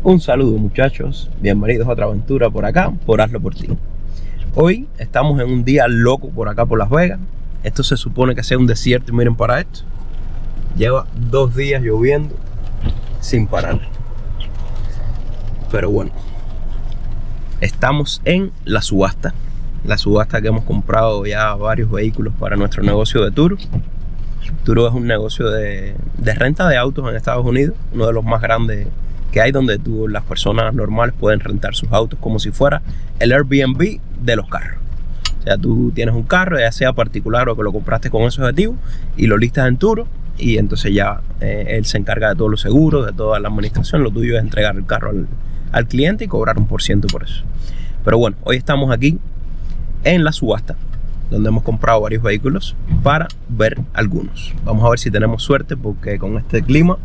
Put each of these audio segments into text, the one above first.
Un saludo muchachos, bienvenidos a otra aventura por acá, por Hazlo Por Ti. Hoy estamos en un día loco por acá por Las Vegas. Esto se supone que sea un desierto y miren para esto. Lleva 2 días lloviendo sin parar. Pero bueno, estamos en la subasta. La subasta que hemos comprado ya varios vehículos para nuestro negocio de Turo. Turo es un negocio de renta de autos en Estados Unidos, uno de los más grandes que hay, donde las personas normales pueden rentar sus autos como si fuera el Airbnb de los carros. O sea, tú tienes un carro, ya sea particular o que lo compraste con ese objetivo, y lo listas en Turo, y entonces ya él se encarga de todos los seguros, de toda la administración. Lo tuyo es entregar el carro al cliente y cobrar un % por eso. Pero bueno, hoy estamos aquí en la subasta, donde hemos comprado varios vehículos para ver algunos. Vamos a ver si tenemos suerte, porque con este clima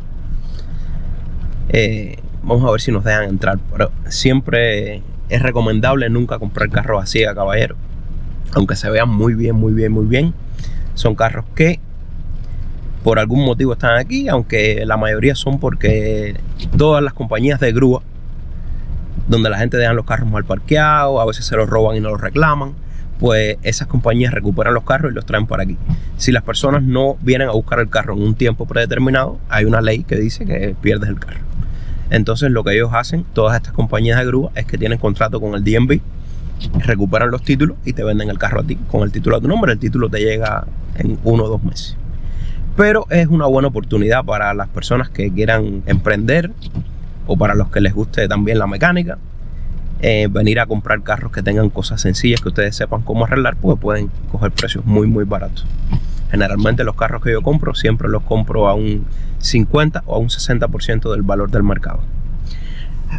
vamos a ver si nos dejan entrar. Pero siempre es recomendable nunca comprar carros así a caballero, aunque se vean muy bien. Son carros que por algún motivo están aquí, aunque la mayoría son porque todas las compañías de grúa, donde la gente deja los carros mal parqueados, a veces se los roban y no los reclaman, pues esas compañías recuperan los carros y los traen para aquí. Si las personas no vienen a buscar el carro en un tiempo predeterminado, hay una ley que dice que pierdes el carro. Entonces lo que ellos hacen, todas estas compañías de grúa, es que tienen contrato con el DMV, recuperan los títulos y te venden el carro a ti con el título a tu nombre. El título te llega en 1 o 2 meses. Pero es una buena oportunidad para las personas que quieran emprender, o para los que les guste también la mecánica, venir a comprar carros que tengan cosas sencillas, que ustedes sepan cómo arreglar, pues pueden coger precios muy baratos. Generalmente los carros que yo compro, siempre los compro a un 50 o a un 60% del valor del mercado.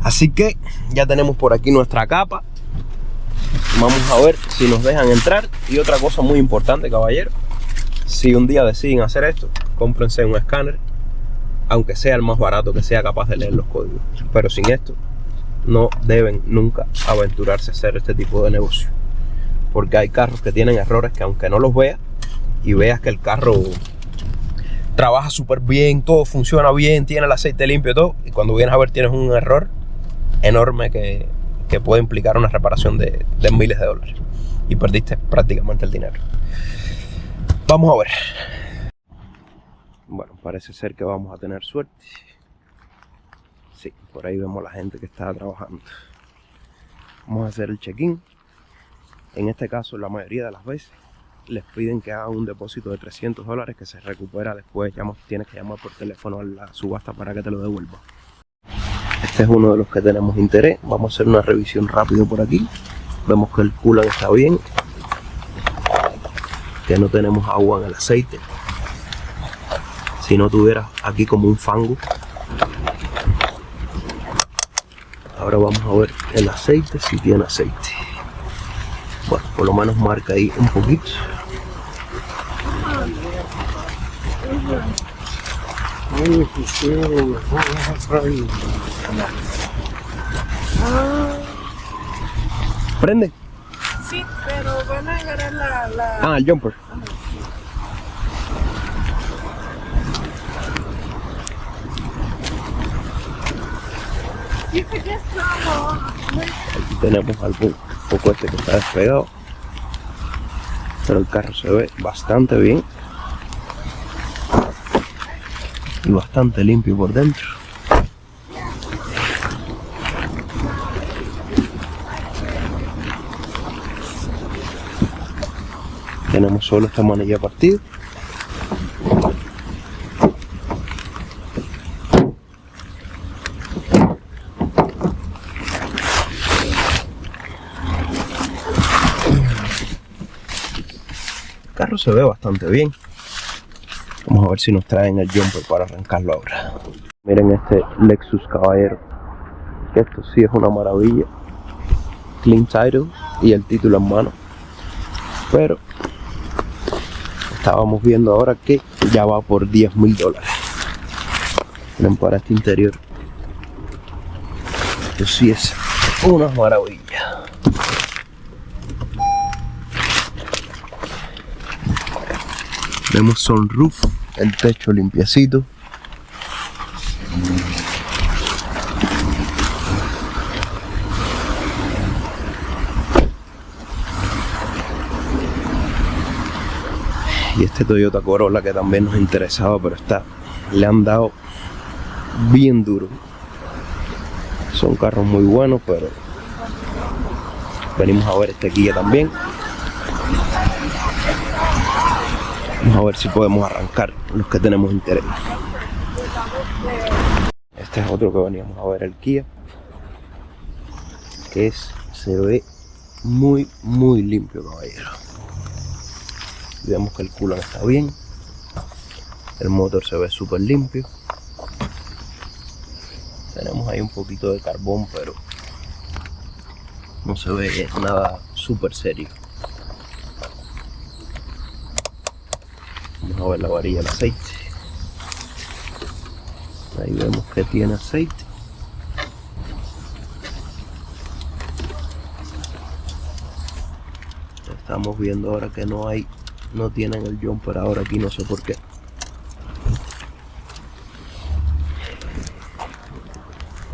Así que ya tenemos por aquí nuestra capa. Vamos a ver si nos dejan entrar. Y otra cosa muy importante, caballero, si un día deciden hacer esto, cómprense un escáner, aunque sea el más barato, que sea capaz de leer los códigos. Pero sin esto no deben nunca aventurarse a hacer este tipo de negocio, porque hay carros que tienen errores que, aunque no los veas y veas que el carro trabaja súper bien, todo funciona bien, tiene el aceite limpio y todo, y cuando vienes a ver tienes un error enorme que puede implicar una reparación de miles de dólares, y perdiste prácticamente el dinero. Vamos a ver. Bueno, parece ser que vamos a tener suerte. Sí, por ahí vemos a la gente que está trabajando. Vamos a hacer el check-in. En este caso, la mayoría de las veces les piden que hagan un depósito de $300 que se recupera después. Tienes que llamar por teléfono a la subasta para que te lo devuelva. Este es uno de los que tenemos interés. Vamos a hacer una revisión rápido por aquí. Vemos que el coolant está bien, que no tenemos agua en el aceite. Si no tuviera aquí como un fango. Ahora vamos a ver el aceite, si tiene aceite. Bueno, por lo menos marca ahí un poquito. ¿Prende? Sí, pero van a agarrar la... el jumper. Aquí tenemos algún foco que está despegado, pero el carro se ve bastante bien y bastante limpio por dentro. Tenemos solo esta manilla partida. El carro se ve bastante bien. Vamos a ver si nos traen el jumper para arrancarlo ahora. Miren este Lexus, caballero, que esto sí es una maravilla. Clean title y el título en mano. Pero estábamos viendo ahora que ya va por $10,000. Miren para este interior. Esto sí es una maravilla. Tenemos sunroof, el techo limpiecito. Y este Toyota Corolla que también nos interesaba, pero le han dado bien duro. Son carros muy buenos, pero venimos a ver este Kia también. Vamos a ver si podemos arrancar los que tenemos interés. Este es otro que veníamos a ver, el Kia, que se ve muy limpio, caballero. Vemos que el culo está bien, el motor se ve súper limpio. Tenemos ahí un poquito de carbón, pero no se ve nada súper serio. Vamos a ver la varilla del aceite. Ahí vemos que tiene aceite. Estamos viendo ahora que no tienen el jumper ahora aquí, no sé por qué.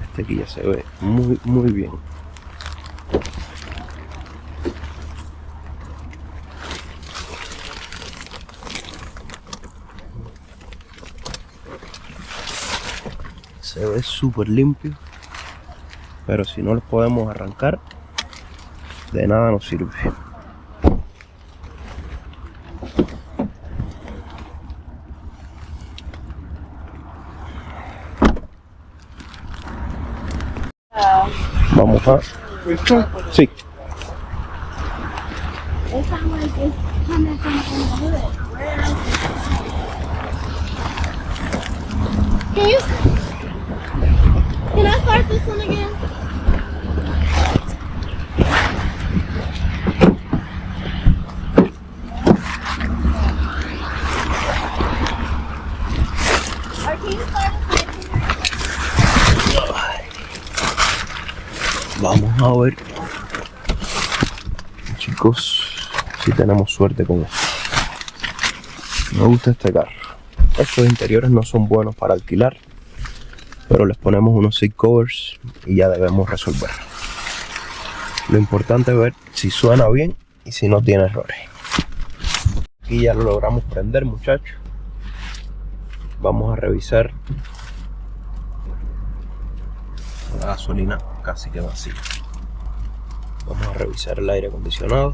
Este aquí ya se ve muy bien. Se ve súper limpio, pero si no los podemos arrancar, de nada nos sirve. Vamos a... Sí. Can I start this one again? Or can you start Vamos a ver, chicos, si tenemos suerte con esto. Me gusta este carro. Estos interiores no son buenos para alquilar, pero les ponemos unos seat covers y ya debemos resolver. Lo importante es ver si suena bien y si no tiene errores. Aquí ya lo logramos prender, muchachos. Vamos a revisar. La gasolina casi que vacía. Vamos a revisar el aire acondicionado.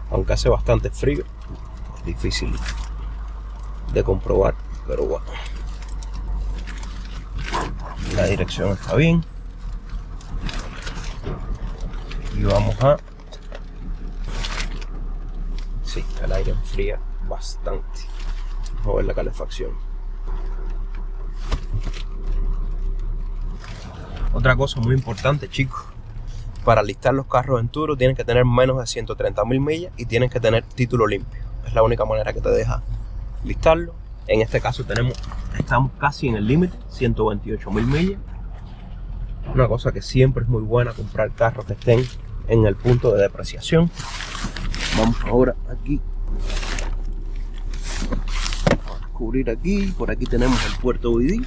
Aunque hace bastante frío, es difícil de comprobar, pero bueno. La dirección está bien. Y vamos a... Sí, el aire enfría bastante. Vamos a ver la calefacción. Otra cosa muy importante, chicos. Para listar los carros en Turo tienen que tener menos de 130.000 millas y tienen que tener título limpio. Es la única manera que te deja listarlo. En este caso estamos casi en el límite, 128.000 millas. Una cosa que siempre es muy buena, comprar carros que estén en el punto de depreciación. Vamos ahora aquí a descubrir aquí. Por aquí tenemos el puerto OBD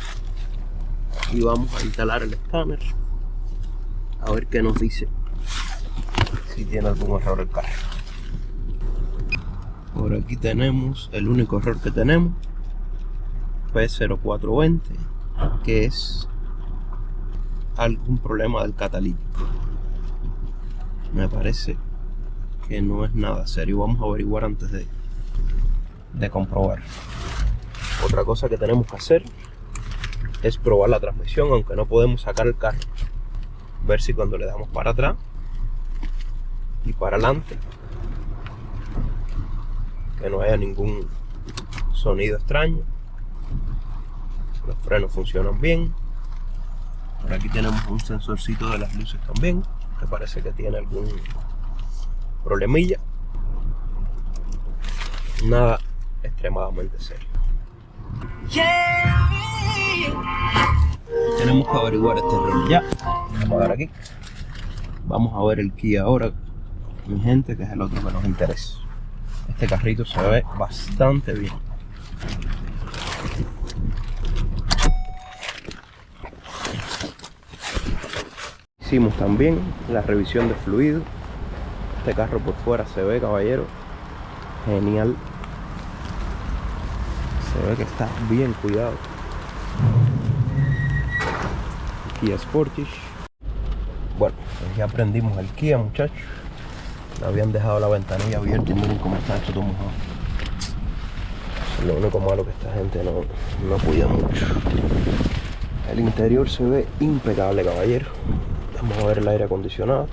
y vamos a instalar el escáner a ver qué nos dice, si tiene algún error el carro. Por aquí tenemos el único error que tenemos, P0420, que es algún problema del catalítico. Me parece que no es nada serio. Vamos a averiguar antes de comprobar. Otra cosa que tenemos que hacer es probar la transmisión, aunque no podemos sacar el carro. Ver si cuando le damos para atrás y para adelante, que no haya ningún sonido extraño. Los frenos funcionan bien. Por aquí tenemos un sensorcito de las luces también, que parece que tiene algún problemilla. Nada extremadamente serio. Tenemos que averiguar este error ya. Vamos a dar aquí. Vamos a ver el Kia ahora, mi gente, que es el otro que nos interesa. Este carrito se ve bastante bien. Hicimos también la revisión de fluido. Este carro por fuera se ve, caballero, genial. Se ve que está bien cuidado. Kia Sportage. Bueno, pues ya prendimos el Kia, muchachos. Le habían dejado la ventanilla abierta y miren cómo está esto todo mojado. Lo único malo que esta gente no cuida mucho. El interior se ve impecable, caballero. Vamos a ver el aire acondicionado.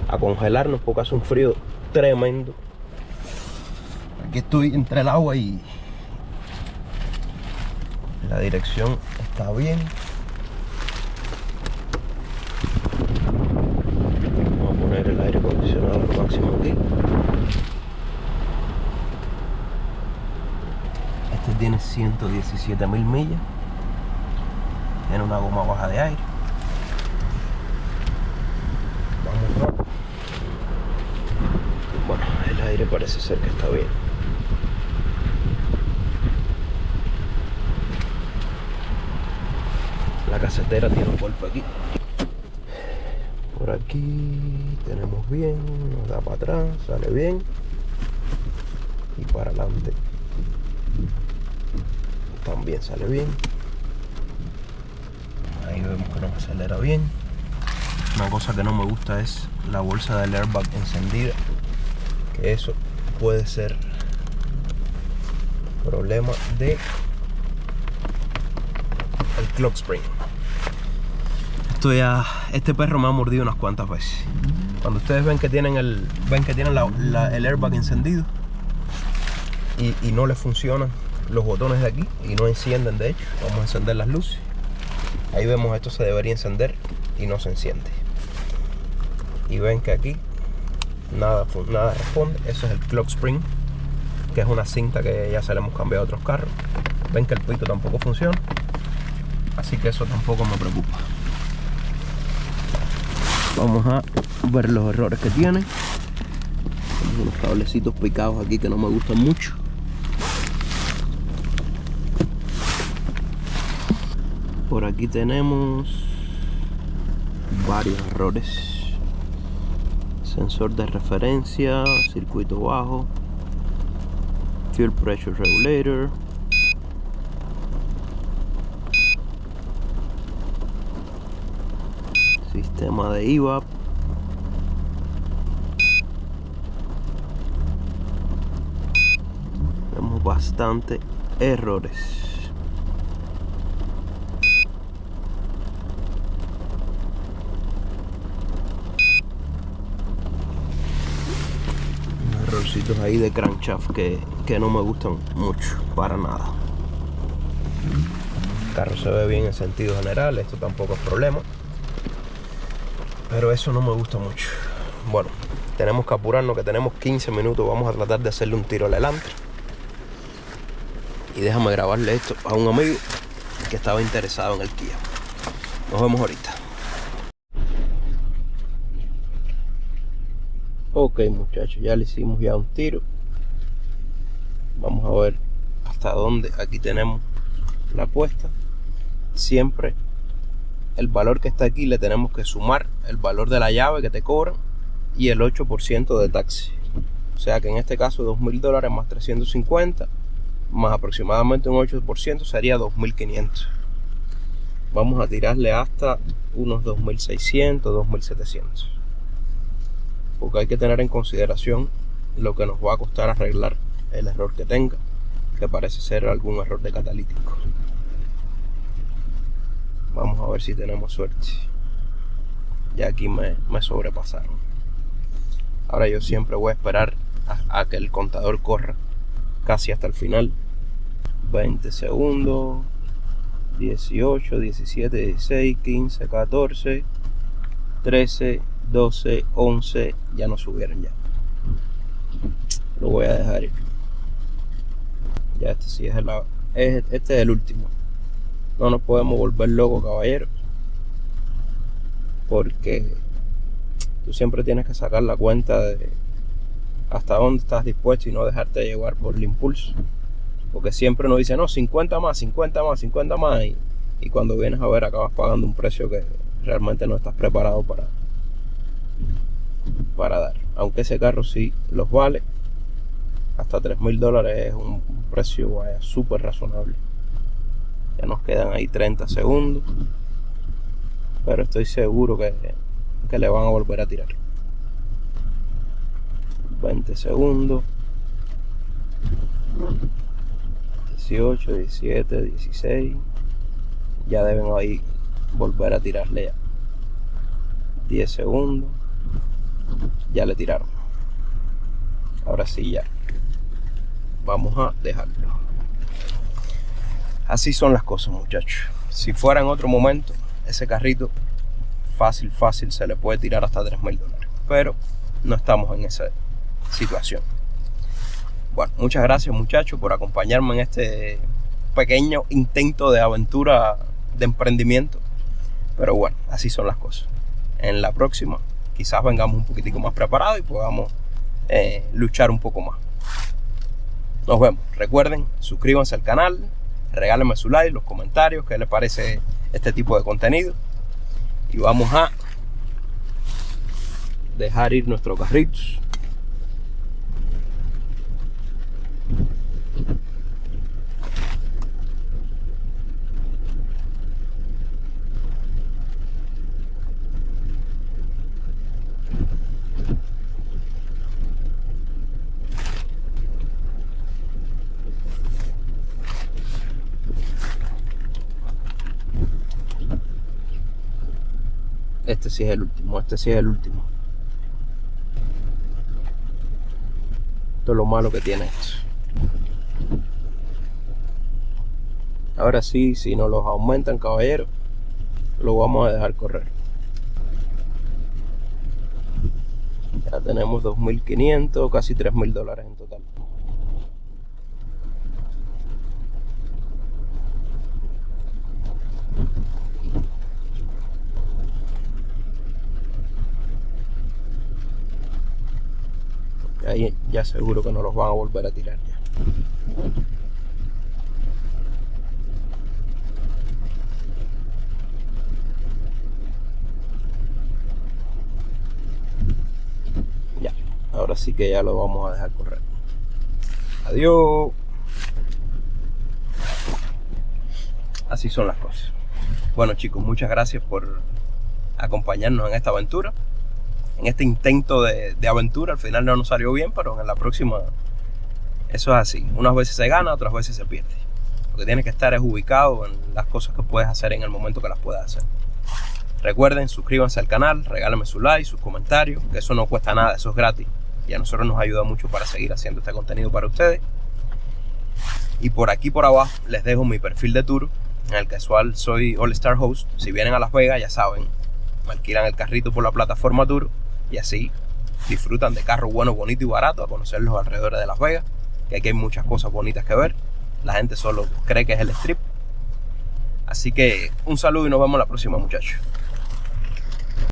A congelarnos porque hace un frío tremendo. Aquí estoy entre el agua y la dirección está bien. Vamos a poner el aire acondicionado al máximo aquí. Este tiene 117.000 millas. Tiene una goma baja de aire. Vamos rápido. Bueno, el aire parece ser que está bien. La casetera tiene un golpe aquí. Por aquí tenemos bien. Nos da para atrás, sale bien. Y para adelante también sale bien. Ahí vemos que nos acelera bien. Una cosa que no me gusta es la bolsa del airbag encendida, que eso puede ser problema de el clock spring. Este perro me ha mordido unas cuantas veces. Cuando ustedes ven que tienen el airbag encendido y no le funcionan los botones de aquí y no encienden, de hecho, vamos a encender las luces. Ahí vemos, esto se debería encender y no se enciende. Y ven que aquí nada responde. Eso es el clock spring, que es una cinta que ya se le hemos cambiado a otros carros. Ven que el pito tampoco funciona, así que eso tampoco me preocupa. Vamos a ver los errores que tiene. Tenemos unos cablecitos picados aquí que no me gustan mucho. Por aquí tenemos varios errores. Sensor de referencia, circuito bajo, fuel pressure regulator, sistema de EVAP, vemos bastante errores. Errorcitos ahí de crankshaft que no me gustan mucho, para nada. El carro se ve bien en sentido general, esto tampoco es problema, pero eso no me gusta mucho. Bueno, tenemos que apurarnos, que tenemos 15 minutos. Vamos a tratar de hacerle un tiro al Elantra. Y déjame grabarle esto a un amigo que estaba interesado en el Kia. Nos vemos ahorita. Ok, muchachos, ya le hicimos ya un tiro. Vamos a ver hasta dónde. Aquí tenemos la apuesta. Siempre el valor que está aquí le tenemos que sumar el valor de la llave que te cobran y el 8% de taxi. O sea que en este caso $2.000 más 350 más aproximadamente un 8% sería 2.500. Vamos a tirarle hasta unos 2.600, 2.700. Porque hay que tener en consideración lo que nos va a costar arreglar el error que tenga, que parece ser algún error de catalítico. Vamos a ver si tenemos suerte. Ya aquí me sobrepasaron. Ahora yo siempre voy a esperar a que el contador corra casi hasta el final. 20 segundos, 18, 17, 16, 15, 14, 13, 12, 11, ya no subieron ya. Lo voy a dejar ir. Ya este sí este es el último. No nos podemos volver locos, caballero, porque tú siempre tienes que sacar la cuenta de hasta dónde estás dispuesto y no dejarte llevar por el impulso. Porque siempre nos dicen, no, 50 más, 50 más, 50 más. Y cuando vienes a ver, acabas pagando un precio que realmente no estás preparado para dar. Aunque ese carro sí los vale, hasta $3,000 es un precio súper razonable. Ya nos quedan ahí 30 segundos, pero estoy seguro que le van a volver a tirar. 20 segundos, 18, 17, 16, ya deben ahí volver a tirarle ya. 10 segundos, ya le tiraron. Ahora sí, ya vamos a dejarlo. Así son las cosas, muchachos. Si fuera en otro momento, ese carrito fácil se le puede tirar hasta $3,000, pero no estamos en esa situación. Bueno, muchas gracias, muchachos, por acompañarme en este pequeño intento de aventura de emprendimiento, pero bueno, así son las cosas. En la próxima quizás vengamos un poquitico más preparados y podamos luchar un poco más. Nos vemos. Recuerden, suscríbanse al canal, regálenme su like, los comentarios, qué les parece este tipo de contenido, y vamos a dejar ir nuestros carritos. Este sí es el último, Esto es lo malo que tiene esto. Ahora sí, si nos los aumentan, caballeros, lo vamos a dejar correr. Ya tenemos 2.500, casi $3,000 en total. Ahí ya seguro que no los van a volver a tirar ya. Ya, ahora sí que ya lo vamos a dejar correr. Adiós. Así son las cosas. Bueno, chicos, muchas gracias por acompañarnos en esta aventura, en este intento de aventura. Al final no nos salió bien, pero en la próxima eso es así. Unas veces se gana, otras veces se pierde. Lo que tienes que estar es ubicado en las cosas que puedes hacer en el momento que las puedas hacer. Recuerden, suscríbanse al canal, regálenme su like, sus comentarios, que eso no cuesta nada, eso es gratis. Y a nosotros nos ayuda mucho para seguir haciendo este contenido para ustedes. Y por aquí por abajo les dejo mi perfil de tour, en el casual soy All Star Host. Si vienen a Las Vegas, ya saben, me alquilan el carrito por la plataforma Tour y así disfrutan de carros buenos, bonitos y baratos, a conocer los alrededores de Las Vegas, que aquí hay muchas cosas bonitas que ver. La gente solo cree que es el strip. Así que un saludo y nos vemos la próxima, muchachos.